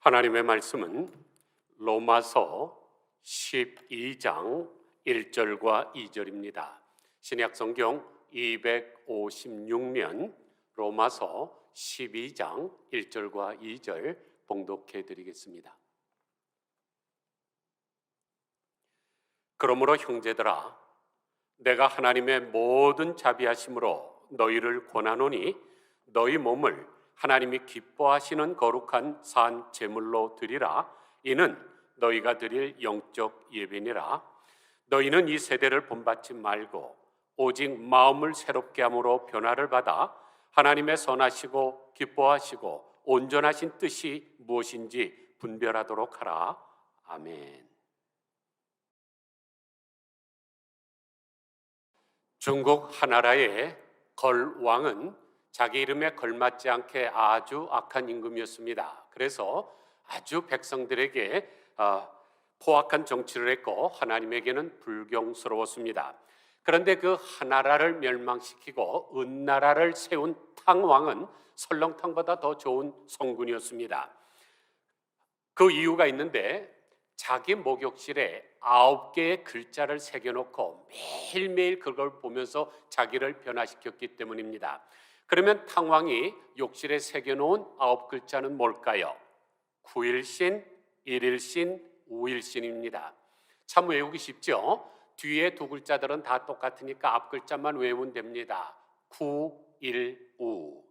하나님의 말씀은 로마서 12장 1절과 2절입니다. 신약성경 256면 로마서 12장 1절과 2절 봉독해 드리겠습니다. 그러므로 형제들아, 내가 하나님의 모든 자비하심으로 너희를 권하노니 너희 몸을 하나님이 기뻐하시는 거룩한 산 제물로 드리라. 이는 너희가 드릴 영적 예배니라. 너희는 이 세대를 본받지 말고 오직 마음을 새롭게 함으로 변화를 받아 하나님의 선하시고 기뻐하시고 온전하신 뜻이 무엇인지 분별하도록 하라. 아멘. 중국 하나라의 걸왕은 자기 이름에 걸맞지 않게 아주 악한 임금이었습니다. 그래서 아주 백성들에게 포악한 정치를 했고 하나님에게는 불경스러웠습니다. 그런데 그 하나라를 멸망시키고 은나라를 세운 탕왕은 설렁탕보다 더 좋은 성군이었습니다. 그 이유가 있는데 자기 목욕실에 9개의 글자를 새겨놓고 매일매일 그걸 보면서 자기를 변화시켰기 때문입니다. 그러면 탕왕이 욕실에 새겨놓은 9글자는 뭘까요? 9일신, 1일신, 5일신입니다. 참 외우기 쉽죠? 뒤에 두 글자들은 다 똑같으니까 앞 글자만 외우면 됩니다. 9, 1, 5.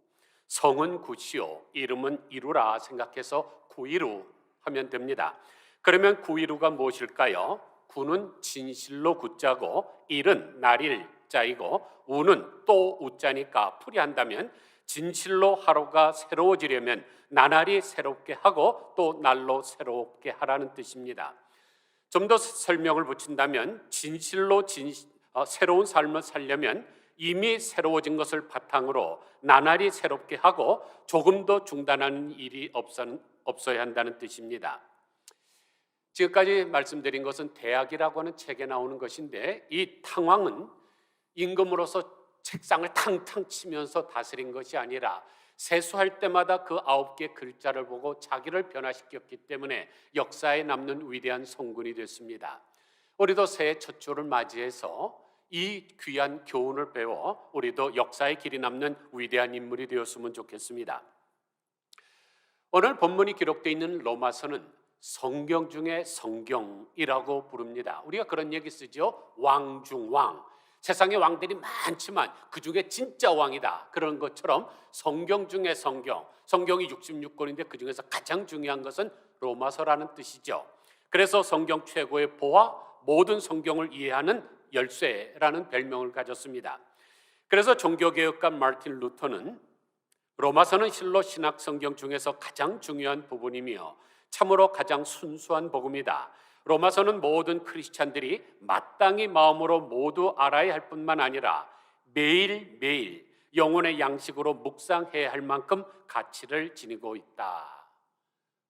성은 구시오, 이름은 이루라 생각해서 915 하면 됩니다. 그러면 915가 무엇일까요? 9는 진실로 구자고 1은 날일 자이고 5는 또 우자니까 풀이한다면 진실로 하루가 새로워지려면 나날이 새롭게 하고 또 날로 새롭게 하라는 뜻입니다. 좀 더 설명을 붙인다면 진실로 새로운 삶을 살려면 이미 새로워진 것을 바탕으로 나날이 새롭게 하고 조금 더 중단하는 일이 없어야 한다는 뜻입니다. 지금까지 말씀드린 것은 대학이라고 하는 책에 나오는 것인데 이 탕왕은 임금으로서 책상을 탕탕 치면서 다스린 것이 아니라 세수할 때마다 그 9개 글자를 보고 자기를 변화시켰기 때문에 역사에 남는 위대한 성군이 됐습니다. 우리도 새해 첫 주를 맞이해서 이 귀한 교훈을 배워 우리도 역사의 길이 남는 위대한 인물이 되었으면 좋겠습니다. 오늘 본문이 기록되어 있는 로마서는 성경 중에 성경이라고 부릅니다. 우리가 그런 얘기 쓰죠. 왕 중 왕. 세상에 왕들이 많지만 그 중에 진짜 왕이다. 그런 것처럼 성경 중에 성경. 성경이 66권인데 그 중에서 가장 중요한 것은 로마서라는 뜻이죠. 그래서 성경 최고의 보화, 모든 성경을 이해하는 열쇠라는 별명을 가졌습니다. 그래서 종교개혁가 마르틴 루터는 로마서는 실로 신학 성경 중에서 가장 중요한 부분이며 참으로 가장 순수한 복음이다. 로마서는 모든 크리스찬들이 마땅히 마음으로 모두 알아야 할 뿐만 아니라 매일매일 영혼의 양식으로 묵상해야 할 만큼 가치를 지니고 있다.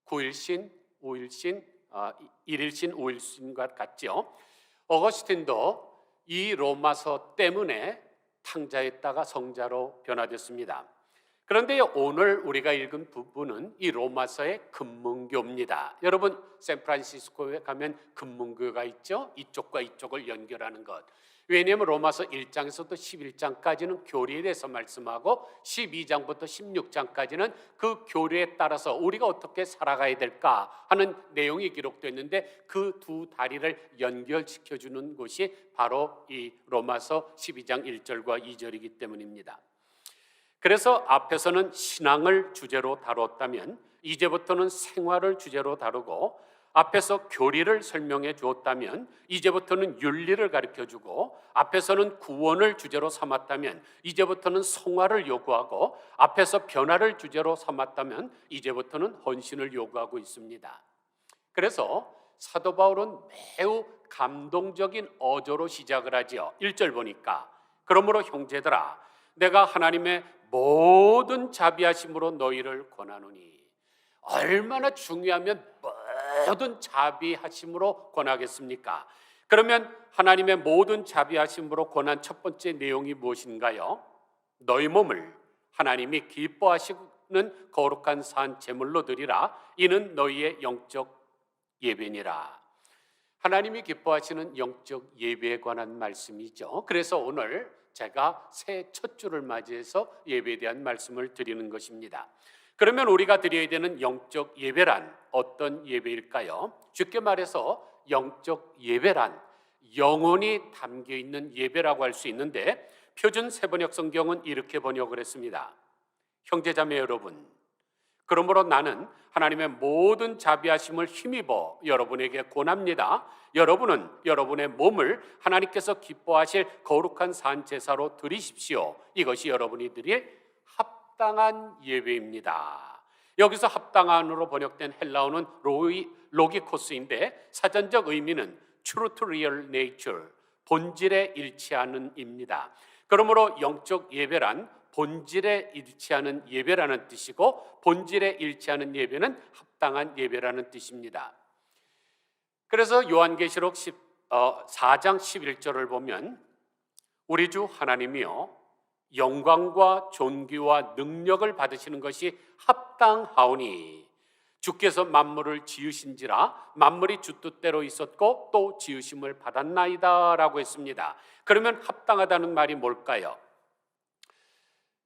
9일신, 5일신, 1일신, 5일신과 같죠. 어거스틴도 이 로마서 때문에 탕자였다가 성자로 변화됐습니다. 그런데 오늘 우리가 읽은 부분은 이 로마서의 금문교입니다. 여러분 샌프란시스코에 가면 금문교가 있죠. 이쪽과 이쪽을 연결하는 것. 왜냐하면 로마서 1장에서부터 11장까지는 교리에 대해서 말씀하고 12장부터 16장까지는 그 교리에 따라서 우리가 어떻게 살아가야 될까 하는 내용이 기록되어 있는데 그 두 다리를 연결시켜주는 것이 바로 이 로마서 12장 1절과 2절이기 때문입니다. 그래서 앞에서는 신앙을 주제로 다뤘다면 이제부터는 생활을 주제로 다루고 앞에서 교리를 설명해 주었다면 이제부터는 윤리를 가르쳐주고 앞에서는 구원을 주제로 삼았다면 이제부터는 성화를 요구하고 앞에서 변화를 주제로 삼았다면 이제부터는 헌신을 요구하고 있습니다. 그래서 사도 바울은 매우 감동적인 어조로 시작을 하죠. 1절 보니까 그러므로 형제들아 내가 하나님의 모든 자비하심으로 너희를 권하노니. 얼마나 중요하면 모든 자비하심으로 권하겠습니까? 그러면 하나님의 모든 자비하심으로 권한 첫 번째 내용이 무엇인가요? 너희 몸을 하나님이 기뻐하시는 거룩한 산 제물로 드리라. 이는 너희의 영적 예배니라. 하나님이 기뻐하시는 영적 예배에 관한 말씀이죠. 그래서 오늘 제가 새해 첫 주를 맞이해서 예배에 대한 말씀을 드리는 것입니다. 그러면 우리가 드려야 되는 영적 예배란 어떤 예배일까요? 쉽게 말해서 영적 예배란 영혼이 담겨 있는 예배라고 할 수 있는데, 표준 세번역 성경은 이렇게 번역을 했습니다. 형제자매 여러분, 그러므로 나는 하나님의 모든 자비하심을 힘입어 여러분에게 권합니다. 여러분은 여러분의 몸을 하나님께서 기뻐하실 거룩한 산 제사로 드리십시오. 이것이 여러분이 드릴 합당한 예배입니다. 여기서 합당한으로 번역된 헬라어는 로기코스인데 사전적 의미는 true to real nature, 본질에 일치하는 입니다. 그러므로 영적 예배란 본질에 일치하는 예배라는 뜻이고, 본질에 일치하는 예배는 합당한 예배라는 뜻입니다. 그래서 요한계시록 4장 11절을 보면 우리 주 하나님이요 영광과 존귀와 능력을 받으시는 것이 합당하오니 주께서 만물을 지으신지라 만물이 주 뜻대로 있었고 또 지으심을 받았나이다 라고 했습니다. 그러면 합당하다는 말이 뭘까요?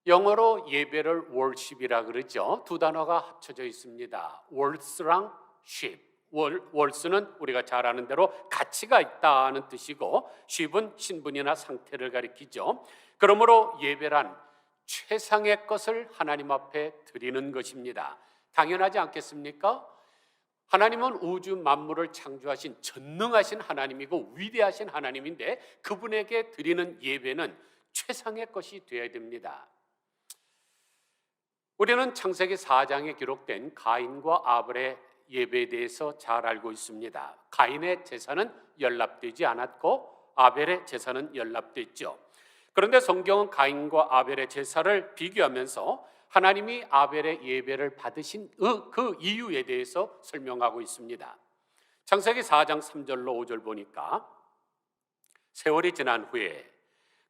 영어로 예배를 worship이라 그러죠. 두 단어가 합쳐져 있습니다. worth랑 ship. worth는 우리가 잘 아는 대로 가치가 있다는 뜻이고, ship은 신분이나 상태를 가리키죠. 그러므로 예배란 최상의 것을 하나님 앞에 드리는 것입니다. 당연하지 않겠습니까? 하나님은 우주 만물을 창조하신 전능하신 하나님이고 위대하신 하나님인데, 그분에게 드리는 예배는 최상의 것이 되어야 됩니다. 우리는 창세기 4장에 기록된 가인과 아벨의 예배에 대해서 잘 알고 있습니다. 가인의 제사는 연락되지 않았고 아벨의 제사는 연락됐죠. 그런데 성경은 가인과 아벨의 제사를 비교하면서 하나님이 아벨의 예배를 받으신 그 이유에 대해서 설명하고 있습니다. 창세기 4장 3절로 5절 보니까 세월이 지난 후에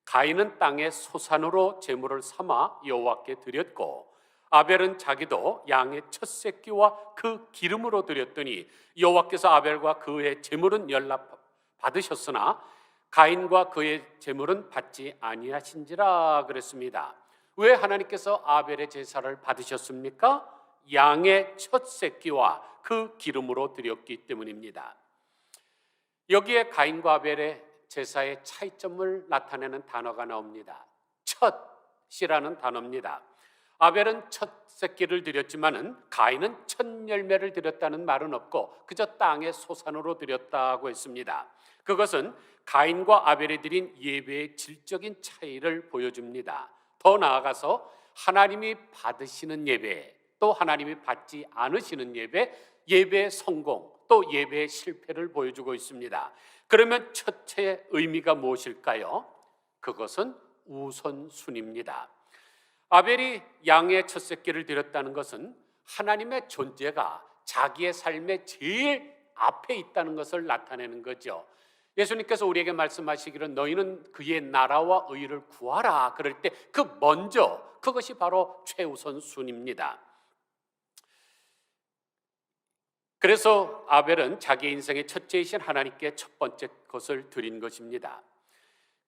가인은 땅의 소산으로 제물을 삼아 여호와께 드렸고 아벨은 자기도 양의 첫 새끼와 그 기름으로 드렸더니 여호와께서 아벨과 그의 제물은 연락 받으셨으나 가인과 그의 제물은 받지 아니하신지라 그랬습니다. 왜 하나님께서 아벨의 제사를 받으셨습니까? 양의 첫 새끼와 그 기름으로 드렸기 때문입니다. 여기에 가인과 아벨의 제사의 차이점을 나타내는 단어가 나옵니다. 첫이라는 단어입니다. 아벨은 첫 새끼를 드렸지만은 가인은 첫 열매를 드렸다는 말은 없고 그저 땅의 소산으로 드렸다고 했습니다. 그것은 가인과 아벨이 드린 예배의 질적인 차이를 보여줍니다. 더 나아가서 하나님이 받으시는 예배, 또 하나님이 받지 않으시는 예배, 예배의 성공, 또 예배의 실패를 보여주고 있습니다. 그러면 첫째 의미가 무엇일까요? 그것은 우선순위입니다. 아벨이 양의 첫 새끼를 드렸다는 것은 하나님의 존재가 자기의 삶의 제일 앞에 있다는 것을 나타내는 거죠. 예수님께서 우리에게 말씀하시기를 너희는 그의 나라와 의를 구하라 그럴 때 그 먼저, 그것이 바로 최우선순위입니다. 그래서 아벨은 자기 인생의 첫째이신 하나님께 첫 번째 것을 드린 것입니다.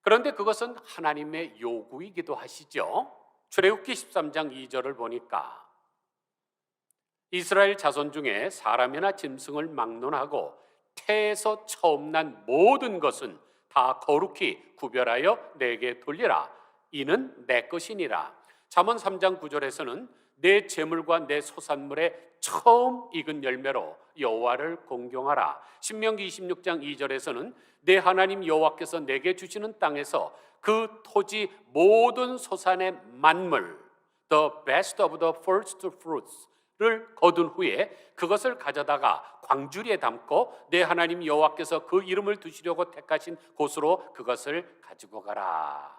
그런데 그것은 하나님의 요구이기도 하시죠. 출애굽기 13장 2절을 보니까 이스라엘 자손 중에 사람이나 짐승을 막론하고 태에서 처음 난 모든 것은 다 거룩히 구별하여 내게 돌리라. 이는 내 것이니라. 잠언 3장 9절에서는 내 재물과 내 소산물의 처음 익은 열매로 여호와를 공경하라. 신명기 26장 2절에서는 내 하나님 여호와께서 내게 주시는 땅에서 그 토지 모든 소산의 만물, the best of the first fruits를 거둔 후에 그것을 가져다가 광주리에 담고 내 하나님 여호와께서 그 이름을 두시려고 택하신 곳으로 그것을 가지고 가라.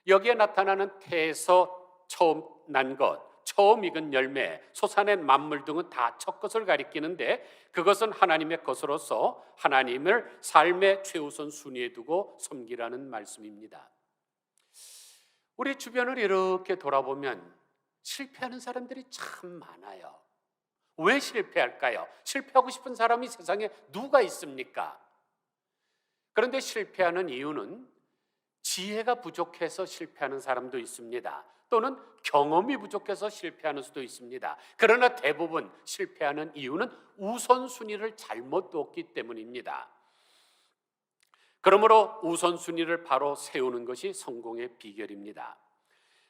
여기에 나타나는 태에서 처음 난 것, 처음 익은 열매, 소산의 만물 등은 다 첫 것을 가리키는데 그것은 하나님의 것으로서 하나님을 삶의 최우선 순위에 두고 섬기라는 말씀입니다. 우리 주변을 이렇게 돌아보면 실패하는 사람들이 참 많아요. 왜 실패할까요? 실패하고 싶은 사람이 세상에 누가 있습니까? 그런데 실패하는 이유는 지혜가 부족해서 실패하는 사람도 있습니다. 또는 경험이 부족해서 실패하는 수도 있습니다. 그러나 대부분 실패하는 이유는 우선순위를 잘못 뒀기 때문입니다. 그러므로 우선순위를 바로 세우는 것이 성공의 비결입니다.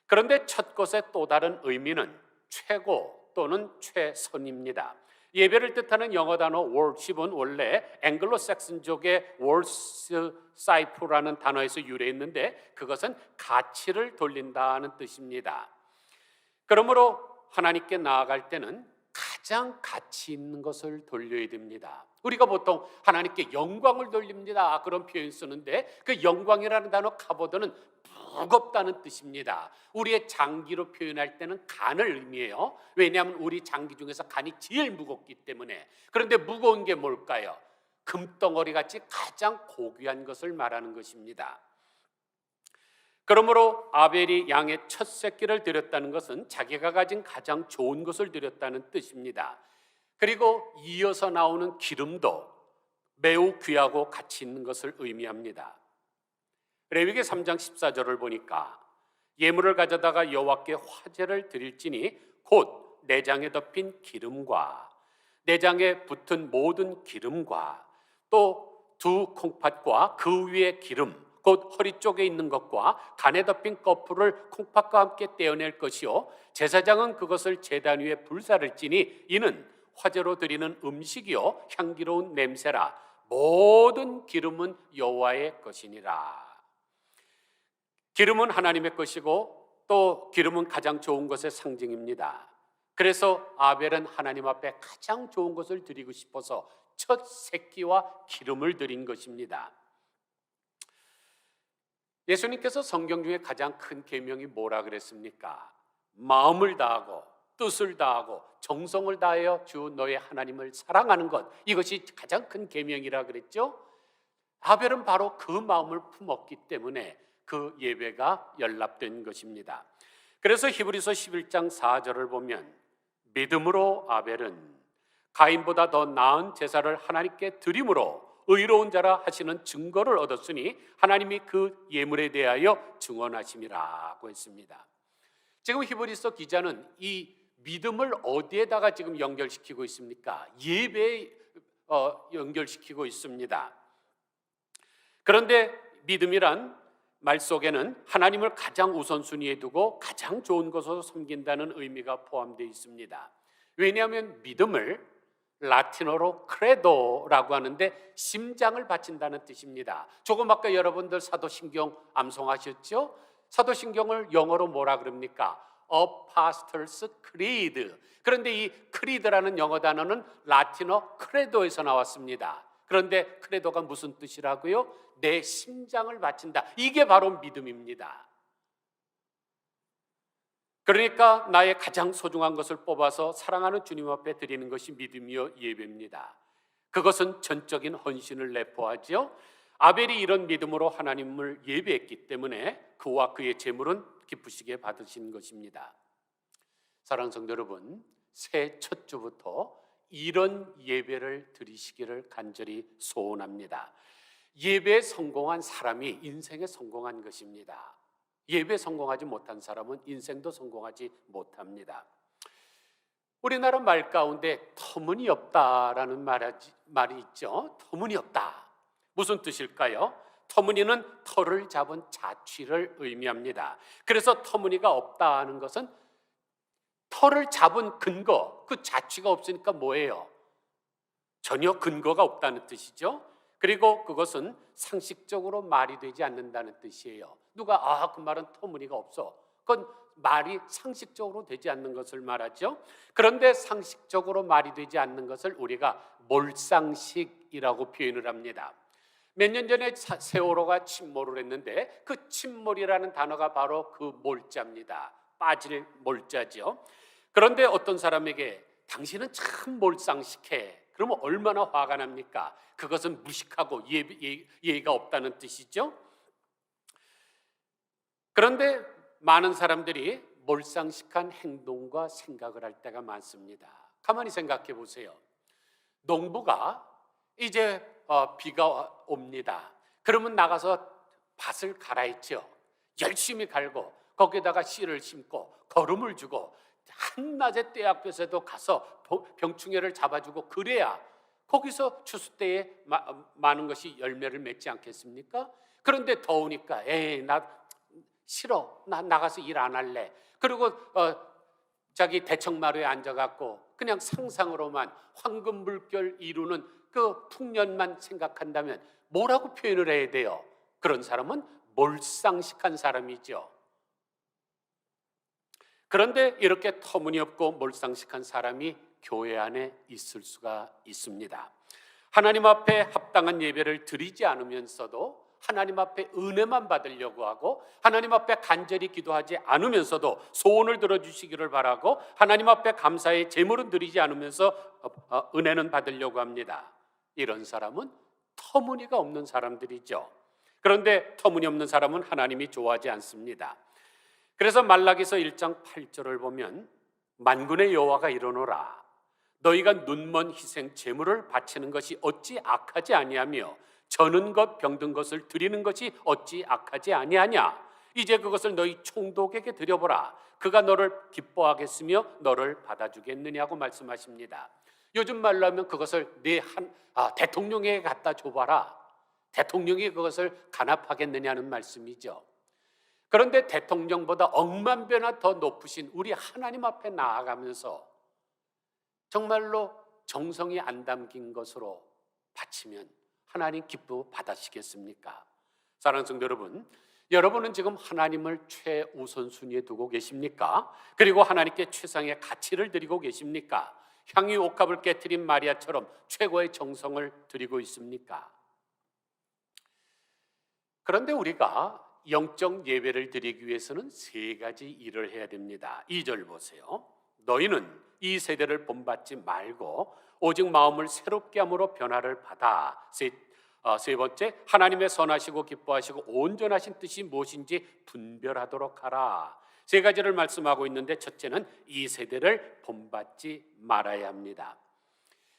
그런데 첫 것의 또 다른 의미는 최고 또는 최선입니다. 예배를 뜻하는 영어 단어 worship은 원래 앵글로색슨족의 worship라는 단어에서 유래했는데 그것은 가치를 돌린다는 뜻입니다. 그러므로 하나님께 나아갈 때는 가장 가치 있는 것을 돌려야 됩니다. 우리가 보통 하나님께 영광을 돌립니다 그런 표현 쓰는데 그 영광이라는 단어 카보드는 무겁다는 뜻입니다. 우리의 장기로 표현할 때는 간을 의미해요. 왜냐하면 우리 장기 중에서 간이 제일 무겁기 때문에. 그런데 무거운 게 뭘까요? 금덩어리같이 가장 고귀한 것을 말하는 것입니다. 그러므로 아벨이 양의 첫 새끼를 드렸다는 것은 자기가 가진 가장 좋은 것을 드렸다는 뜻입니다. 그리고 이어서 나오는 기름도 매우 귀하고 가치 있는 것을 의미합니다. 레위기 3장 14절을 보니까 예물을 가져다가 여호와께 화제를 드릴지니 곧 내장에 덮인 기름과 내장에 붙은 모든 기름과 또 두 콩팥과 그 위에 기름 곧 허리 쪽에 있는 것과 간에 덮인 거풀을 콩팥과 함께 떼어낼 것이요 제사장은 그것을 제단 위에 불사를 찌니 이는 화제로 드리는 음식이요 향기로운 냄새라 모든 기름은 여호와의 것이니라. 기름은 하나님의 것이고 또 기름은 가장 좋은 것의 상징입니다. 그래서 아벨은 하나님 앞에 가장 좋은 것을 드리고 싶어서 첫 새끼와 기름을 드린 것입니다. 예수님께서 성경 중에 가장 큰 계명이 뭐라 그랬습니까? 마음을 다하고 뜻을 다하고 정성을 다하여 주 너의 하나님을 사랑하는 것, 이것이 가장 큰 계명이라 그랬죠. 아벨은 바로 그 마음을 품었기 때문에 그 예배가 연락된 것입니다. 그래서 히브리서 11장 4절을 보면 믿음으로 아벨은 가인보다 더 나은 제사를 하나님께 드림으로 의로운 자라 하시는 증거를 얻었으니 하나님이 그 예물에 대하여 증언하심이라고 했습니다. 지금 히브리서 기자는 이 믿음을 어디에다가 지금 연결시키고 있습니까? 예배에 연결시키고 있습니다. 그런데 믿음이란 말 속에는 하나님을 가장 우선순위에 두고 가장 좋은 것으로 섬긴다는 의미가 포함되어 있습니다. 왜냐하면 믿음을 라틴어로 크레도라고 하는데 심장을 바친다는 뜻입니다. 조금 아까 여러분들 사도신경 암송하셨죠? 사도신경을 영어로 뭐라 그럽니까? Apostles' Creed. 그런데 이 creed라는 영어 단어는 라틴어 크레도에서 나왔습니다. 그런데 크레도가 무슨 뜻이라고요? 내 심장을 바친다. 이게 바로 믿음입니다. 그러니까 나의 가장 소중한 것을 뽑아서 사랑하는 주님 앞에 드리는 것이 믿음이요 예배입니다. 그것은 전적인 헌신을 내포하죠. 아벨이 이런 믿음으로 하나님을 예배했기 때문에 그와 그의 제물은 기쁘시게 받으신 것입니다. 사랑하는 성도 여러분, 새해 첫 주부터 이런 예배를 드리시기를 간절히 소원합니다. 예배에 성공한 사람이 인생에 성공한 것입니다. 예배에 성공하지 못한 사람은 인생도 성공하지 못합니다. 우리나라 말 가운데 터무니없다라는 말이 있죠. 터무니없다. 무슨 뜻일까요? 터무니는 털을 잡은 자취를 의미합니다. 그래서 터무니가 없다 하는 것은 털을 잡은 근거, 그 자취가 없으니까 뭐예요? 전혀 근거가 없다는 뜻이죠. 그리고 그것은 상식적으로 말이 되지 않는다는 뜻이에요. 누가 그 말은 터무니가 없어. 그건 말이 상식적으로 되지 않는 것을 말하죠. 그런데 상식적으로 말이 되지 않는 것을 우리가 몰상식이라고 표현을 합니다. 몇 년 전에 세월호가 침몰을 했는데 그 침몰이라는 단어가 바로 그 몰자입니다. 빠질 몰자죠. 그런데 어떤 사람에게 당신은 참 몰상식해. 그러면 얼마나 화가 납니까? 그것은 무식하고 예의가 없다는 뜻이죠. 그런데 많은 사람들이 몰상식한 행동과 생각을 할 때가 많습니다. 가만히 생각해 보세요. 농부가 이제 비가 옵니다. 그러면 나가서 밭을 갈아있죠. 열심히 갈고 거기에다가 씨를 심고 거름을 주고 한낮의 떼약볕에도 가서 병충해를 잡아주고 그래야 거기서 추수 때에 많은 것이 열매를 맺지 않겠습니까? 그런데 더우니까 에이 나 싫어, 나 나가서 일 안 할래. 그리고 자기 대청마루에 앉아갖고 그냥 상상으로만 황금물결 이루는 그 풍년만 생각한다면 뭐라고 표현을 해야 돼요? 그런 사람은 몰상식한 사람이죠. 그런데 이렇게 터무니없고 몰상식한 사람이 교회 안에 있을 수가 있습니다. 하나님 앞에 합당한 예배를 드리지 않으면서도 하나님 앞에 은혜만 받으려고 하고 하나님 앞에 간절히 기도하지 않으면서도 소원을 들어주시기를 바라고 하나님 앞에 감사의 제물은 드리지 않으면서 은혜는 받으려고 합니다. 이런 사람은 터무니가 없는 사람들이죠. 그런데 터무니없는 사람은 하나님이 좋아하지 않습니다. 그래서 말라기서 1장 8절을 보면 만군의 여호와가 이르노라 너희가 눈먼 희생 제물을 바치는 것이 어찌 악하지 아니하며 저는 것 병든 것을 드리는 것이 어찌 악하지 아니하냐 이제 그것을 너희 총독에게 드려보라 그가 너를 기뻐하겠으며 너를 받아주겠느냐고 말씀하십니다. 요즘 말로 하면 그것을 대통령에게 갖다 줘봐라, 대통령이 그것을 간합하겠느냐는 말씀이죠. 그런데 대통령보다 억만 배나 더 높으신 우리 하나님 앞에 나아가면서 정말로 정성이 안 담긴 것으로 바치면 하나님 기뻐 받으시겠습니까? 사랑하는 성도 여러분, 여러분은 지금 하나님을 최우선순위에 두고 계십니까? 그리고 하나님께 최상의 가치를 드리고 계십니까? 향유 옥합을 깨트린 마리아처럼 최고의 정성을 드리고 있습니까? 그런데 우리가 영적 예배를 드리기 위해서는 세 가지 일을 해야 됩니다. 2절 보세요. 너희는 이 세대를 본받지 말고 오직 마음을 새롭게 함으로 변화를 받아. 세 번째, 하나님의 선하시고 기뻐하시고 온전하신 뜻이 무엇인지 분별하도록 하라. 세 가지를 말씀하고 있는데 첫째는 이 세대를 본받지 말아야 합니다.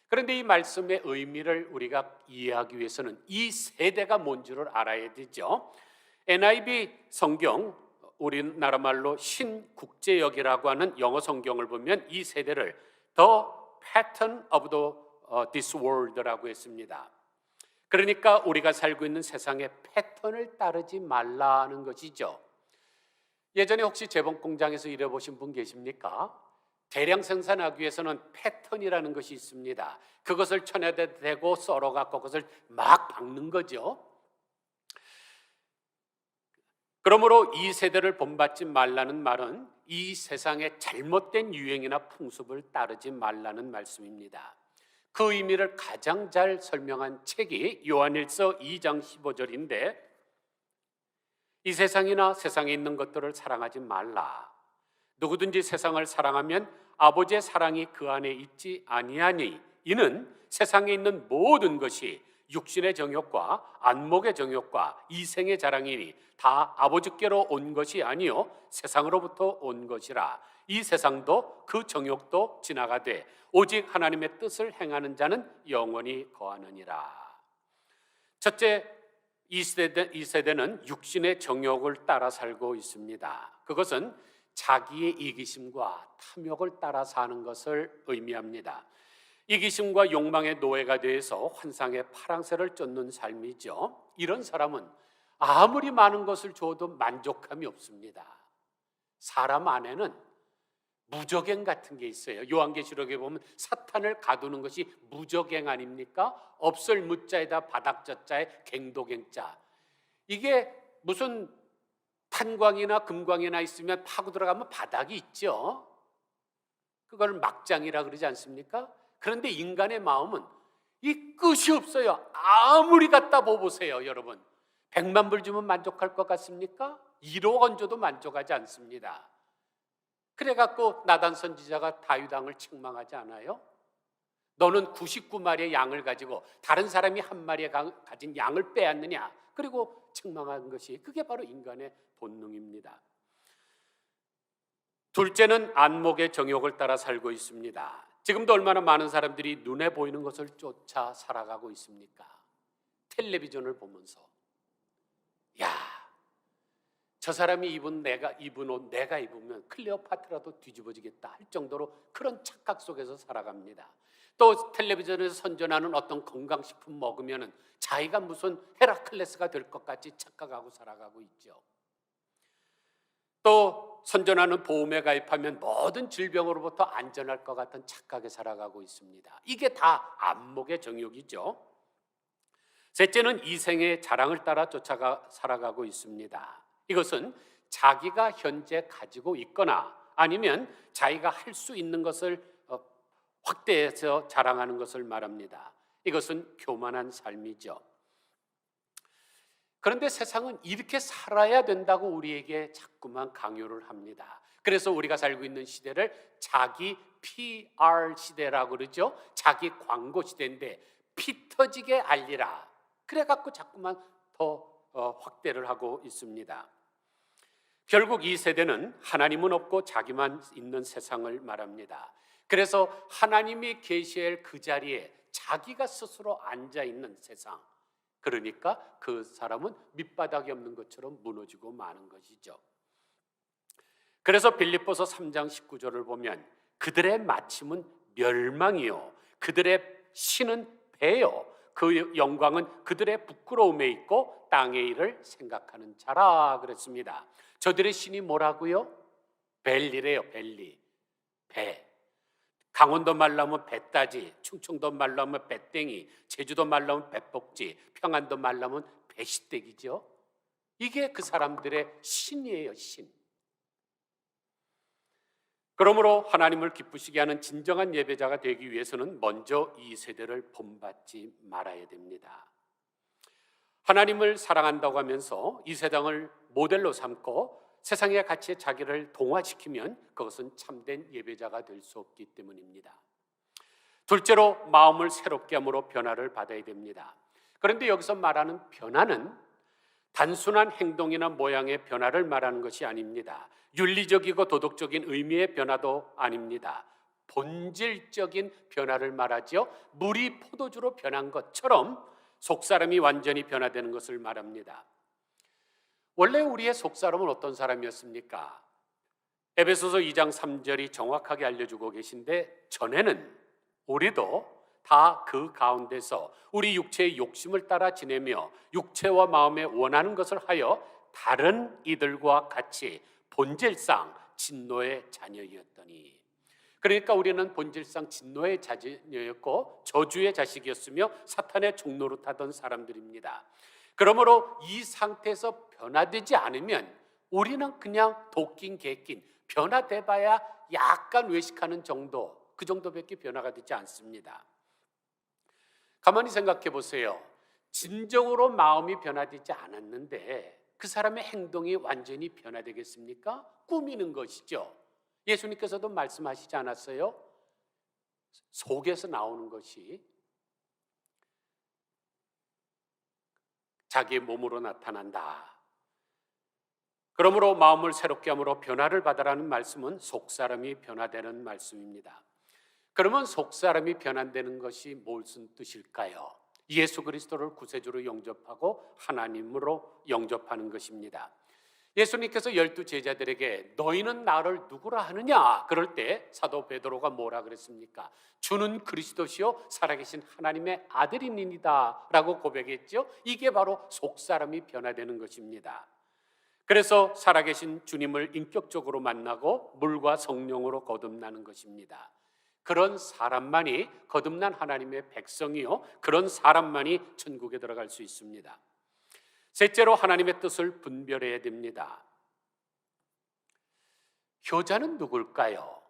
그런데 이 말씀의 의미를 우리가 이해하기 위해서는 이 세대가 뭔지를 알아야 되죠. NIV 성경, 우리나라 말로 신국제역이라고 하는 영어 성경을 보면 이 세대를 The Pattern of this World라고 했습니다. 그러니까 우리가 살고 있는 세상의 패턴을 따르지 말라는 것이죠. 예전에 혹시 재봉공장에서 일해보신 분 계십니까? 대량 생산하기 위해서는 패턴이라는 것이 있습니다. 그것을 천에다 대고 썰어갖고 그것을 막 박는 거죠. 그러므로 이 세대를 본받지 말라는 말은 이 세상의 잘못된 유행이나 풍습을 따르지 말라는 말씀입니다. 그 의미를 가장 잘 설명한 책이 요한일서 2장 15절인데 이 세상이나 세상에 있는 것들을 사랑하지 말라. 누구든지 세상을 사랑하면 아버지의 사랑이 그 안에 있지 아니하니 이는 세상에 있는 모든 것이 육신의 정욕과 안목의 정욕과 이생의 자랑이니 다 아버지께로 온 것이 아니요 세상으로부터 온 것이라. 이 세상도 그 정욕도 지나가되 오직 하나님의 뜻을 행하는 자는 영원히 거하느니라. 첫째, 이 세대는 육신의 정욕을 따라 살고 있습니다. 그것은 자기의 이기심과 탐욕을 따라 사는 것을 의미합니다. 이기심과 욕망의 노예가 되어서 환상의 파랑새를 쫓는 삶이죠. 이런 사람은 아무리 많은 것을 줘도 만족함이 없습니다. 사람 안에는 무적행 같은 게 있어요. 요한계시록에 보면 사탄을 가두는 것이 무적행 아닙니까? 없을 무자에다 바닥자자에 갱도갱자. 이게 무슨 탄광이나 금광이나 있으면 파고 들어가면 바닥이 있죠. 그걸 막장이라 그러지 않습니까? 그런데 인간의 마음은 이 끝이 없어요. 아무리 갖다 보세요, 여러분. 100만 불 주면 만족할 것 같습니까? 1억 원 줘도 만족하지 않습니다. 그래갖고 나단 선지자가 다윗 왕을 책망하지 않아요? 너는 99마리의 양을 가지고 다른 사람이 한 마리에 가진 양을 빼앗느냐? 그리고 책망한 것이 그게 바로 인간의 본능입니다. 둘째는 안목의 정욕을 따라 살고 있습니다. 지금도 얼마나 많은 사람들이 눈에 보이는 것을 쫓아 살아가고 있습니까? 텔레비전을 보면서 야, 저 사람이 입은 옷 내가 입으면 클레오파트라도 뒤집어지겠다 할 정도로 그런 착각 속에서 살아갑니다. 또 텔레비전에서 선전하는 어떤 건강식품 먹으면 자기가 무슨 헤라클레스가 될 것 같이 착각하고 살아가고 있죠. 또 선전하는 보험에 가입하면 모든 질병으로부터 안전할 것 같은 착각에 살아가고 있습니다. 이게 다 안목의 정욕이죠. 셋째는 이생의 자랑을 따라 쫓아가 살아가고 있습니다. 이것은 자기가 현재 가지고 있거나 아니면 자기가 할 수 있는 것을 확대해서 자랑하는 것을 말합니다. 이것은 교만한 삶이죠. 그런데 세상은 이렇게 살아야 된다고 우리에게 자꾸만 강요를 합니다. 그래서 우리가 살고 있는 시대를 자기 PR 시대라고 그러죠. 자기 광고 시대인데 피 터지게 알리라. 그래갖고 자꾸만 더 확대를 하고 있습니다. 결국 이 세대는 하나님은 없고 자기만 있는 세상을 말합니다. 그래서 하나님이 계시할 그 자리에 자기가 스스로 앉아있는 세상, 그러니까 그 사람은 밑바닥이 없는 것처럼 무너지고 마는 것이죠. 그래서 빌립보서 3장 19절을 보면 그들의 마침은 멸망이요 그들의 신은 배요 그 영광은 그들의 부끄러움에 있고 땅의 일을 생각하는 자라 그랬습니다. 저들의 신이 뭐라고요? 벨리래요. 벨리, 배. 강원도 말로 하면 배따지, 충청도 말로 하면 배땡이, 제주도 말로 하면 배복지, 평안도 말로 하면 배시댁이죠. 이게 그 사람들의 신이에요. 신. 그러므로 하나님을 기쁘시게 하는 진정한 예배자가 되기 위해서는 먼저 이 세대를 본받지 말아야 됩니다. 하나님을 사랑한다고 하면서 이 세상을 모델로 삼고 세상의 가치에 자기를 동화시키면 그것은 참된 예배자가 될 수 없기 때문입니다. 둘째로 마음을 새롭게 함으로 변화를 받아야 됩니다. 그런데 여기서 말하는 변화는 단순한 행동이나 모양의 변화를 말하는 것이 아닙니다. 윤리적이고 도덕적인 의미의 변화도 아닙니다. 본질적인 변화를 말하죠. 물이 포도주로 변한 것처럼 속사람이 완전히 변화되는 것을 말합니다. 원래 우리의 속사람은 어떤 사람이었습니까? 에베소서 2장 3절이 정확하게 알려주고 계신데 전에는 우리도 다 그 가운데서 우리 육체의 욕심을 따라 지내며 육체와 마음에 원하는 것을 하여 다른 이들과 같이 본질상 진노의 자녀였더니, 그러니까 우리는 본질상 진노의 자녀였고 저주의 자식이었으며 사탄의 종노릇하던 사람들입니다. 그러므로 이 상태에서 변화되지 않으면 우리는 그냥 도낀 개낀, 변화돼봐야 약간 외식하는 정도, 그 정도밖에 변화가 되지 않습니다. 가만히 생각해 보세요. 진정으로 마음이 변화되지 않았는데 그 사람의 행동이 완전히 변화되겠습니까? 꾸미는 것이죠. 예수님께서도 말씀하시지 않았어요? 속에서 나오는 것이 자기의 몸으로 나타난다. 그러므로 마음을 새롭게 함으로 변화를 받으라는 말씀은 속사람이 변화되는 말씀입니다. 그러면 속사람이 변화되는 것이 무슨 뜻일까요? 예수 그리스도를 구세주로 영접하고 하나님으로 영접하는 것입니다. 예수님께서 12 제자들에게 너희는 나를 누구라 하느냐? 그럴 때 사도 베드로가 뭐라 그랬습니까? 주는 그리스도시요 살아계신 하나님의 아들이니이다 라고 고백했죠. 이게 바로 속사람이 변화되는 것입니다. 그래서 살아계신 주님을 인격적으로 만나고 물과 성령으로 거듭나는 것입니다. 그런 사람만이 거듭난 하나님의 백성이요 그런 사람만이 천국에 들어갈 수 있습니다. 셋째로 하나님의 뜻을 분별해야 됩니다. 효자는 누굴까요?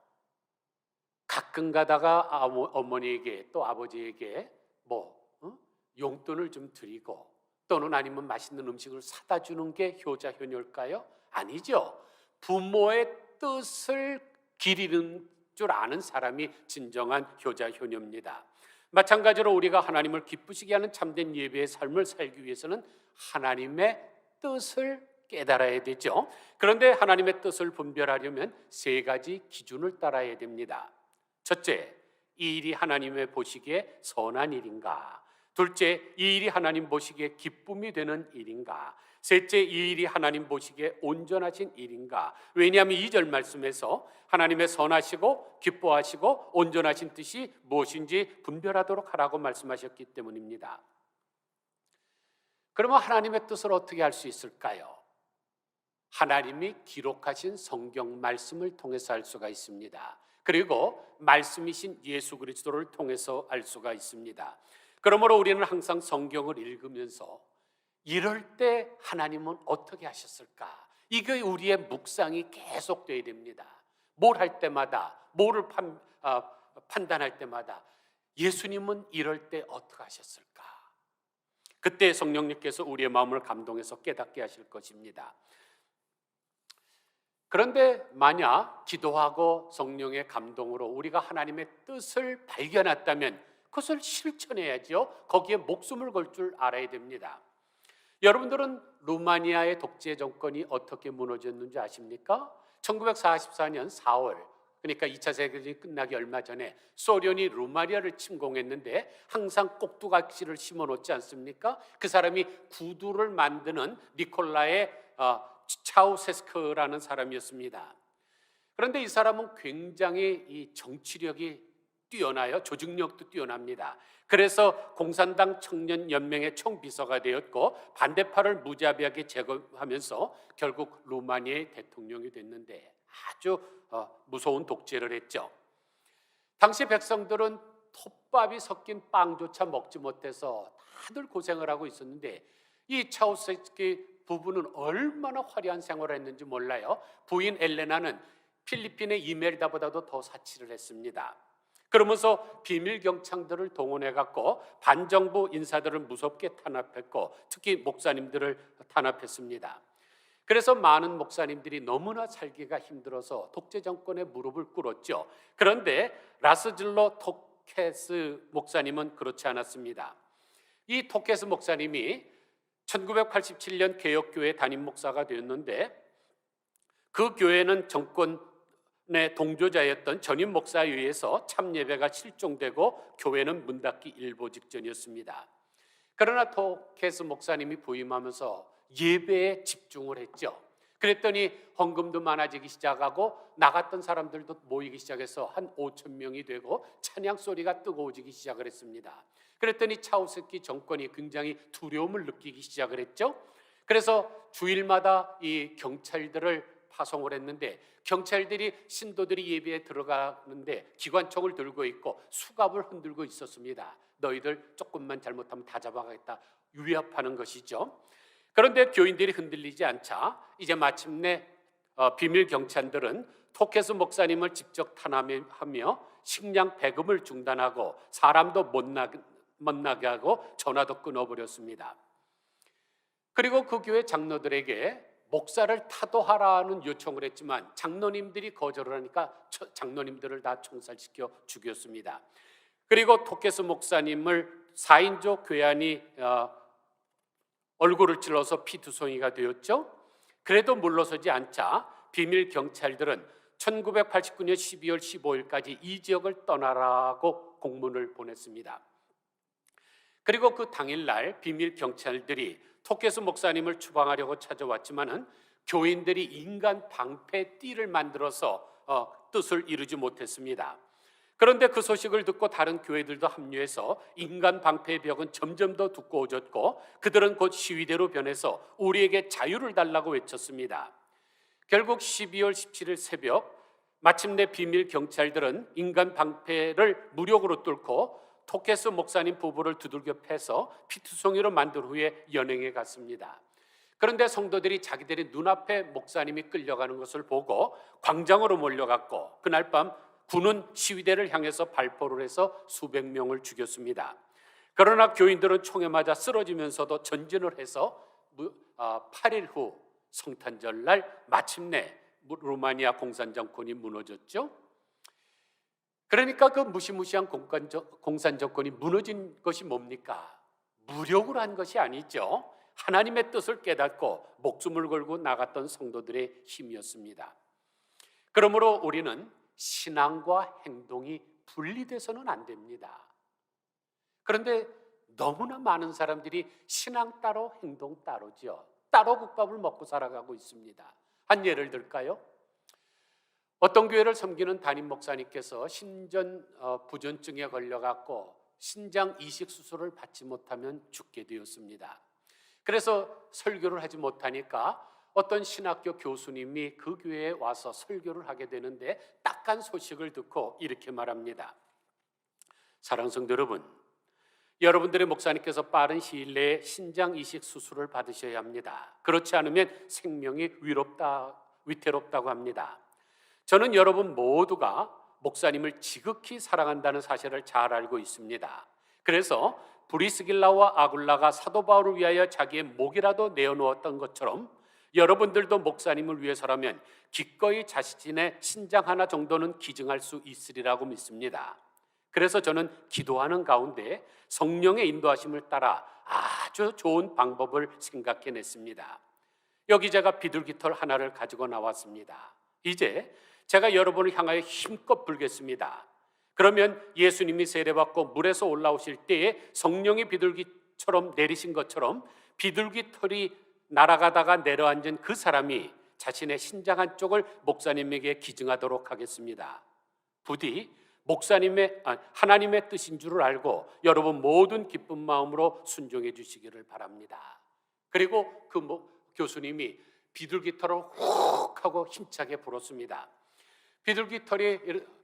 가끔 가다가 어머니에게 또 아버지에게 용돈을 좀 드리고 또는 아니면 맛있는 음식을 사다 주는 게 효자 효녀일까요? 아니죠. 부모의 뜻을 기리는 줄 아는 사람이 진정한 효자 효녀입니다. 마찬가지로 우리가 하나님을 기쁘시게 하는 참된 예배의 삶을 살기 위해서는 하나님의 뜻을 깨달아야 되죠. 그런데 하나님의 뜻을 분별하려면 세 가지 기준을 따라야 됩니다. 첫째, 이 일이 하나님의 보시기에 선한 일인가? 둘째, 이 일이 하나님 보시기에 기쁨이 되는 일인가? 셋째, 이 일이 하나님 보시기에 온전하신 일인가? 왜냐하면 2절 말씀에서 하나님의 선하시고 기뻐하시고 온전하신 뜻이 무엇인지 분별하도록 하라고 말씀하셨기 때문입니다. 그러면 하나님의 뜻을 어떻게 알 수 있을까요? 하나님이 기록하신 성경 말씀을 통해서 알 수가 있습니다. 그리고 말씀이신 예수 그리스도를 통해서 알 수가 있습니다. 그러므로 우리는 항상 성경을 읽으면서 이럴 때 하나님은 어떻게 하셨을까? 이게 우리의 묵상이 계속돼야 됩니다. 뭘 할 때마다, 뭐를 판단할 때마다 예수님은 이럴 때 어떻게 하셨을까? 그때 성령님께서 우리의 마음을 감동해서 깨닫게 하실 것입니다. 그런데 만약 기도하고 성령의 감동으로 우리가 하나님의 뜻을 발견했다면 그것을 실천해야죠. 거기에 목숨을 걸 줄 알아야 됩니다. 여러분들은 루마니아의 독재 정권이 어떻게 무너졌는지 아십니까? 1944년 4월, 그러니까 2차 세계대전이 끝나기 얼마 전에 소련이 루마니아를 침공했는데 항상 꼭두각시를 심어놓지 않습니까? 그 사람이 구두를 만드는 니콜라의 차우세스크라는 사람이었습니다. 그런데 이 사람은 굉장히 이 정치력이 뛰어나요. 조직력도 뛰어납니다. 그래서 공산당 청년연맹의 총비서가 되었고 반대파를 무자비하게 제거하면서 결국 루마니아의 대통령이 됐는데 아주 무서운 독재를 했죠. 당시 백성들은 톱밥이 섞인 빵조차 먹지 못해서 다들 고생을 하고 있었는데 이 차우세스키 부부는 얼마나 화려한 생활을 했는지 몰라요. 부인 엘레나는 필리핀의 이메리다보다도 더 사치를 했습니다. 그러면서 비밀 경찰들을 동원해 갖고 반정부 인사들을 무섭게 탄압했고 특히 목사님들을 탄압했습니다. 그래서 많은 목사님들이 너무나 살기가 힘들어서 독재 정권에 무릎을 꿇었죠. 그런데 라스즐로 토케스 목사님은 그렇지 않았습니다. 이 토케스 목사님이 1987년 개혁교회 담임 목사가 되었는데 그 교회는 정권의 동조자였던 전임 목사에 의해서 참예배가 실종되고 교회는 문 닫기 일보 직전이었습니다. 그러나 토케스 목사님이 부임하면서 예배에 집중을 했죠. 그랬더니 헌금도 많아지기 시작하고 나갔던 사람들도 모이기 시작해서 한 5천 명이 되고 찬양 소리가 뜨거워지기 시작을 했습니다. 그랬더니 차우세스키 정권이 굉장히 두려움을 느끼기 시작을 했죠. 그래서 주일마다 이 경찰들을 파송을 했는데 경찰들이 신도들이 예배에 들어가는데 기관총을 들고 있고 수갑을 흔들고 있었습니다. 너희들 조금만 잘못하면 다 잡아가겠다 위협하는 것이죠. 그런데 교인들이 흔들리지 않자 이제 마침내 비밀 경찰들은 토케스 목사님을 직접 탄압하며 식량 배급을 중단하고 사람도 못 나게 하고 전화도 끊어버렸습니다. 그리고 그 교회 장로들에게 목사를 타도하라는 요청을 했지만 장로님들이 거절을 하니까 장로님들을 다 총살시켜 죽였습니다. 그리고 토케스 목사님을 4인조 괴한이 얼굴을 찔러서 피투성이가 되었죠. 그래도 물러서지 않자 비밀 경찰들은 1989년 12월 15일까지 이 지역을 떠나라고 공문을 보냈습니다. 그리고 그 당일날 비밀 경찰들이 토케스 목사님을 추방하려고 찾아왔지만은 교인들이 인간 방패 띠를 만들어서 뜻을 이루지 못했습니다. 그런데 그 소식을 듣고 다른 교회들도 합류해서 인간 방패의 벽은 점점 더 두꺼워졌고 그들은 곧 시위대로 변해서 우리에게 자유를 달라고 외쳤습니다. 결국 12월 17일 새벽 마침내 비밀 경찰들은 인간 방패를 무력으로 뚫고 토케스 목사님 부부를 두들겨 패서 피투성이로 만든 후에 연행해 갔습니다. 그런데 성도들이 자기들의 눈앞에 목사님이 끌려가는 것을 보고 광장으로 몰려갔고 그날 밤 군은 시위대를 향해서 발포를 해서 수백 명을 죽였습니다. 그러나 교인들은 총에 맞아 쓰러지면서도 전진을 해서 8일 후 성탄절날 마침내 루마니아 공산정권이 무너졌죠. 그러니까 그 무시무시한 공산정권이 무너진 것이 뭡니까? 무력으로 한 것이 아니죠. 하나님의 뜻을 깨닫고 목숨을 걸고 나갔던 성도들의 힘이었습니다. 그러므로 우리는 신앙과 행동이 분리돼서는 안 됩니다. 그런데 너무나 많은 사람들이 신앙 따로 행동 따로죠. 따로 국밥을 먹고 살아가고 있습니다. 한 예를 들까요? 어떤 교회를 섬기는 담임 목사님께서 부전증에 걸려갖고 신장 이식 수술을 받지 못하면 죽게 되었습니다. 그래서 설교를 하지 못하니까 어떤 신학교 교수님이 그 교회에 와서 설교를 하게 되는데 딱한 소식을 듣고 이렇게 말합니다. 사랑하는 성도 여러분, 여러분들의 목사님께서 빠른 시일 내에 신장 이식 수술을 받으셔야 합니다. 그렇지 않으면 생명이 위태롭다고 합니다. 저는 여러분 모두가 목사님을 지극히 사랑한다는 사실을 잘 알고 있습니다. 그래서 브리스길라와 아굴라가 사도 바울을 위하여 자기의 목이라도 내어놓았던 것처럼 여러분들도 목사님을 위해서라면 기꺼이 자신의 신장 하나 정도는 기증할 수 있으리라고 믿습니다. 그래서 저는 기도하는 가운데 성령의 인도하심을 따라 아주 좋은 방법을 생각해냈습니다. 여기 제가 비둘기털 하나를 가지고 나왔습니다. 이제 제가 여러분을 향하여 힘껏 불겠습니다. 그러면 예수님이 세례받고 물에서 올라오실 때에 성령이 비둘기처럼 내리신 것처럼 비둘기털이 날아가다가 내려앉은 그 사람이 자신의 신장 한쪽을 목사님에게 기증하도록 하겠습니다. 부디 하나님의 뜻인 줄을 알고 여러분 모든 기쁜 마음으로 순종해 주시기를 바랍니다. 그리고 그 교수님이 비둘기털을 훅 하고 힘차게 불었습니다. 비둘기털이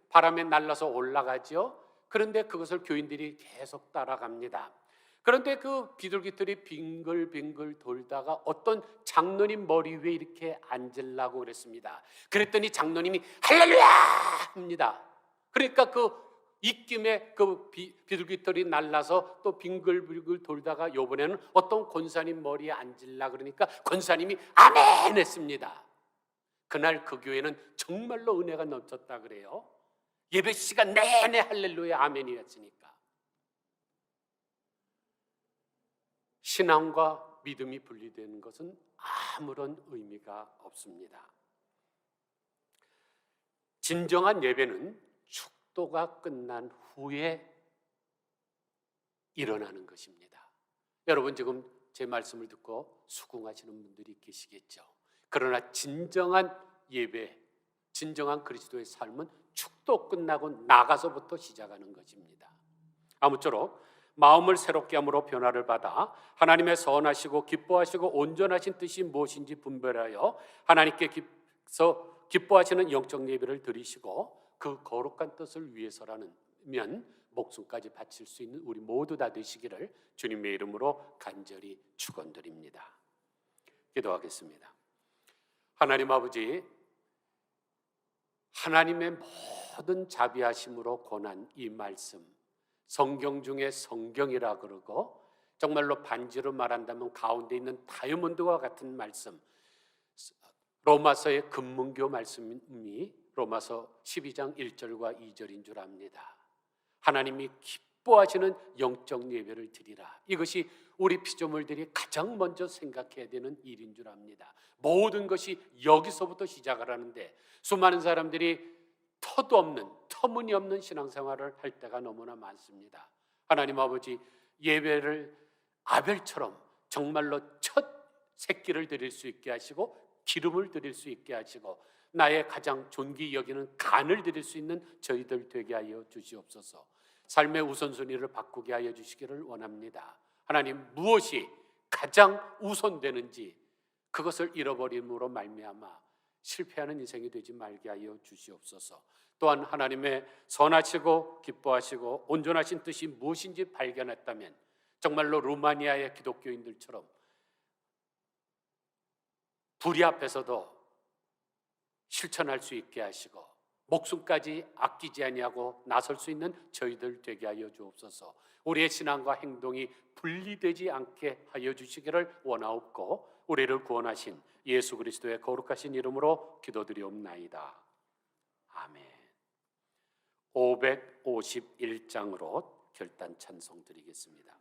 바람에 날라서 올라가죠. 그런데 그것을 교인들이 계속 따라갑니다. 그런데 그 비둘기털이 빙글빙글 돌다가 어떤 장로님 머리 위에 이렇게 앉으려고 그랬습니다. 그랬더니 장로님이 할렐루야 합니다. 그러니까 그 입김에 그 비둘기털이 날라서 또 빙글빙글 돌다가 이번에는 어떤 권사님 머리에 앉으려고 그러니까 권사님이 아멘 했습니다. 그날 그 교회는 정말로 은혜가 넘쳤다 그래요. 예배 시간 내내 할렐루야 아멘이었으니까. 신앙과 믿음이 분리되는 것은 아무런 의미가 없습니다. 진정한 예배는 축도가 끝난 후에 일어나는 것입니다. 여러분 지금 제 말씀을 듣고 수긍하시는 분들이 계시겠죠. 그러나 진정한 예배, 진정한 그리스도의 삶은 축도 끝나고 나가서부터 시작하는 것입니다. 아무쪼록 마음을 새롭게 함으로 변화를 받아 하나님의 선하시고 기뻐하시고 온전하신 뜻이 무엇인지 분별하여 하나님께서 기뻐하시는 영적 예배를 드리시고 그 거룩한 뜻을 위해서라면 목숨까지 바칠 수 있는 우리 모두 다 되시기를 주님의 이름으로 간절히 축원드립니다. 기도하겠습니다. 하나님 아버지, 하나님의 모든 자비하심으로 권한 이 말씀, 성경 중에 성경이라 그러고 정말로 반지로 말한다면 가운데 있는 다이아몬드와 같은 말씀, 로마서의 금문교 말씀이 로마서 12장 1절과 2절인 줄 압니다. 하나님이 기뻐하시는 영적 예배를 드리라. 이것이 우리 피조물들이 가장 먼저 생각해야 되는 일인 줄 압니다. 모든 것이 여기서부터 시작을 하는데 수많은 사람들이 터무니없는 신앙생활을 할 때가 너무나 많습니다. 하나님 아버지, 예배를 아벨처럼 정말로 첫 새끼를 드릴 수 있게 하시고 기름을 드릴 수 있게 하시고 나의 가장 존귀 여기는 간을 드릴 수 있는 저희들 되게 하여 주시옵소서. 삶의 우선순위를 바꾸게 하여 주시기를 원합니다. 하나님, 무엇이 가장 우선되는지 그것을 잃어버림으로 말미암아 실패하는 인생이 되지 말게 하여 주시옵소서. 또한 하나님의 선하시고 기뻐하시고 온전하신 뜻이 무엇인지 발견했다면 정말로 루마니아의 기독교인들처럼 불의 앞에서도 실천할 수 있게 하시고 목숨까지 아끼지 아니하고 나설 수 있는 저희들 되게 하여 주옵소서. 우리의 신앙과 행동이 분리되지 않게 하여 주시기를 원하옵고 우리를 구원하신 예수 그리스도의 거룩하신 이름으로 기도드리옵나이다. 아멘. 551장으로 결단 찬송 드리겠습니다.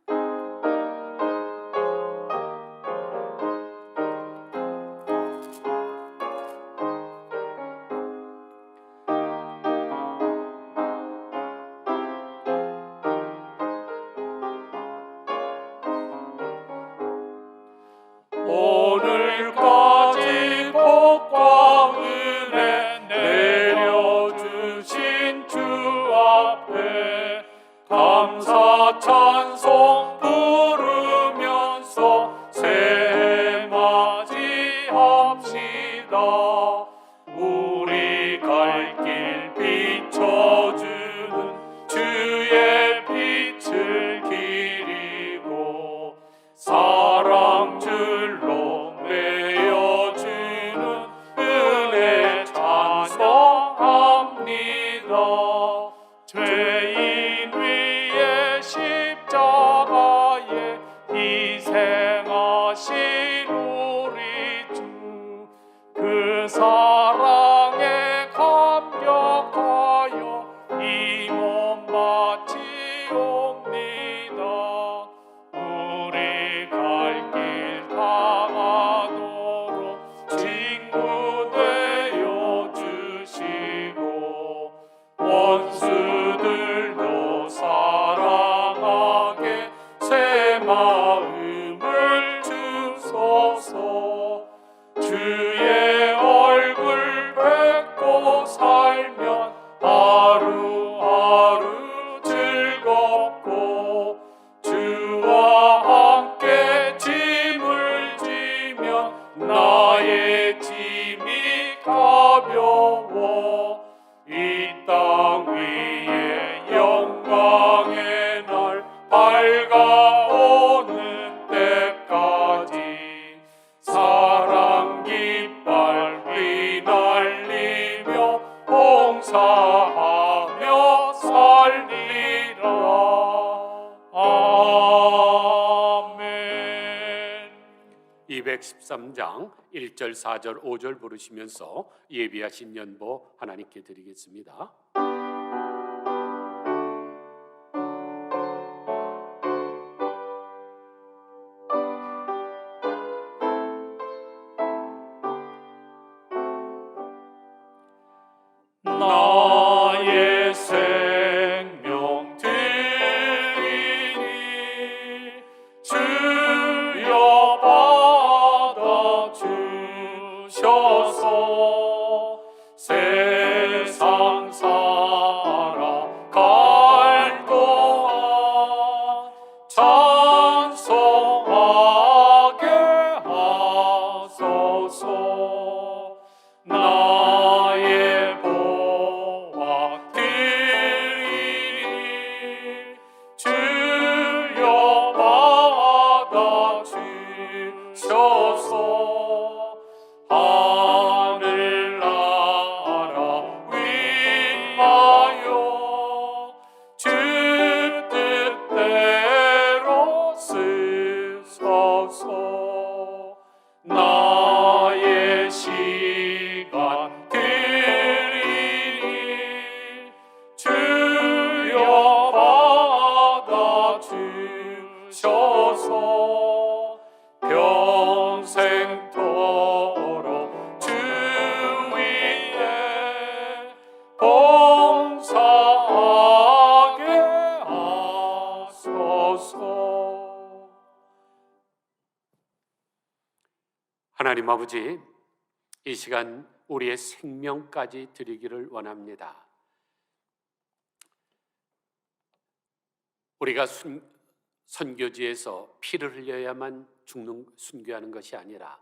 앞에 감사 찬송 부르면서 새해 맞이합시다. 우리 갈 길 비춰주는 주의 빛을 기리고 사랑 줄로 매여주는 은혜 찬송합니다. 죄인 위에 십자가에 희생하신 우리 주, 그 사랑에 감격하여 이 몸 바치옵니다. 우리 갈 길 다가도록 친구 되어 주시고 원수들도 사랑하게 새 마음을 주소서. 주의 얼굴 뵙고 살면 하루하루 즐겁고 주와 함께 짐을 지면 나의 짐이 가벼워. 이 땅 위에 영광의 날 밝아오는 때까지 사랑 깃발 휘날리며 봉사하며 살리라. 아멘. 213장 1절, 4절, 5절 부르시면서 예비하신 연보 하나님께 드리겠습니다. 나의 생명 드리니 주여 받아 주셔서 세상 살아갈 동안 찬송하게 하소서. 나의 보화 드리니 주여 받아 주셔서 하늘나라 위하여 주 뜻대로 쓰소서. 나의 시간 드리니 주여 받아 주셔서 평생토록 주 위에 봉사하게 하소서. 하나님 아버지, 이 시간 우리의 생명까지 드리기를 원합니다. 우리가 선교지에서 피를 흘려야만 순교하는 것이 아니라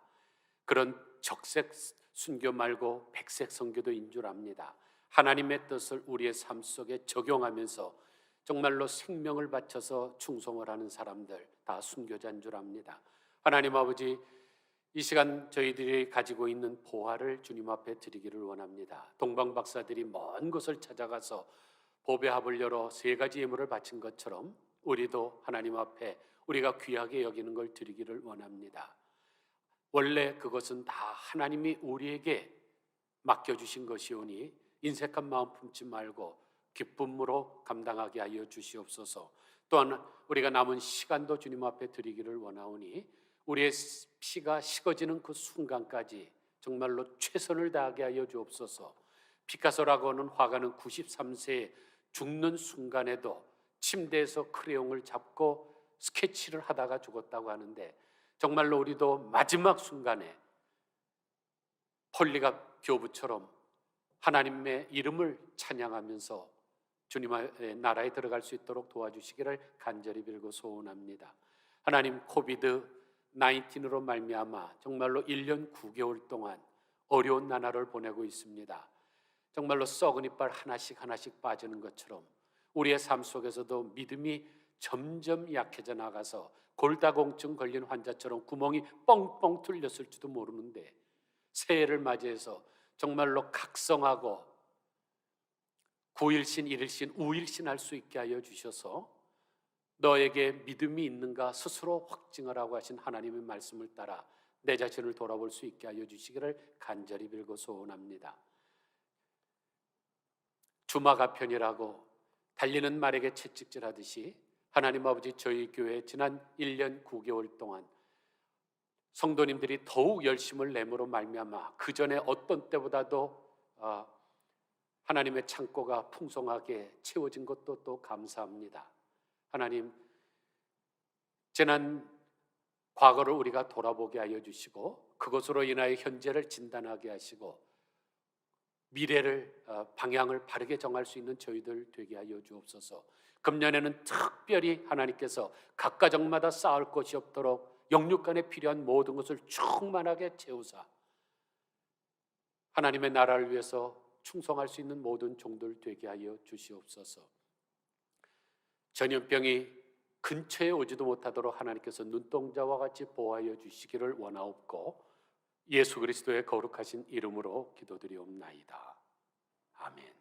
그런 적색 순교 말고 백색 선교도인 줄 압니다. 하나님의 뜻을 우리의 삶 속에 적용하면서 정말로 생명을 바쳐서 충성을 하는 사람들 다 순교자인 줄 압니다. 하나님 아버지, 이 시간 저희들이 가지고 있는 보화를 주님 앞에 드리기를 원합니다. 동방 박사들이 먼 곳을 찾아가서 보배합을 열어 3가지 예물을 바친 것처럼 우리도 하나님 앞에 우리가 귀하게 여기는 걸 드리기를 원합니다. 원래 그것은 다 하나님이 우리에게 맡겨주신 것이오니 인색한 마음 품지 말고 기쁨으로 감당하게 하여 주시옵소서. 또한 우리가 남은 시간도 주님 앞에 드리기를 원하오니 우리의 피가 식어지는 그 순간까지 정말로 최선을 다하게 하여 주옵소서. 피카소라고 하는 화가는 93세에 죽는 순간에도 침대에서 크레용을 잡고 스케치를 하다가 죽었다고 하는데, 정말로 우리도 마지막 순간에 폴리갑 교부처럼 하나님의 이름을 찬양하면서 주님의 나라에 들어갈 수 있도록 도와주시기를 간절히 빌고 소원합니다. 하나님, 코비드 19으로 말미암아 정말로 1년 9개월 동안 어려운 나날을 보내고 있습니다. 정말로 썩은 이빨 하나씩 하나씩 빠지는 것처럼 우리의 삶 속에서도 믿음이 점점 약해져 나가서 골다공증 걸린 환자처럼 구멍이 뻥뻥 뚫렸을지도 모르는데, 새해를 맞이해서 정말로 각성하고 9일신, 1일신, 우일신 할 수 있게 하여 주셔서 너에게 믿음이 있는가 스스로 확증하라고 하신 하나님의 말씀을 따라 내 자신을 돌아볼 수 있게 하여 주시기를 간절히 빌고 소원합니다. 주마가편이라고 달리는 말에게 채찍질하듯이 하나님 아버지, 저희 교회 지난 1년 9개월 동안 성도님들이 더욱 열심을 내므로 말미암아 그 전에 어떤 때보다도 하나님의 창고가 풍성하게 채워진 것도 또 감사합니다. 하나님, 지난 과거를 우리가 돌아보게 하여 주시고 그것으로 인하여 현재를 진단하게 하시고 미래를 방향을 바르게 정할 수 있는 저희들 되게 하여 주옵소서. 금년에는 특별히 하나님께서 각 가정마다 쌓을 것이 없도록 영육간에 필요한 모든 것을 충만하게 채우사 하나님의 나라를 위해서 충성할 수 있는 모든 종들 되게 하여 주시옵소서. 전염병이 근처에 오지도 못하도록 하나님께서 눈동자와 같이 보호하여 주시기를 원하옵고 예수 그리스도의 거룩하신 이름으로 기도드리옵나이다. 아멘.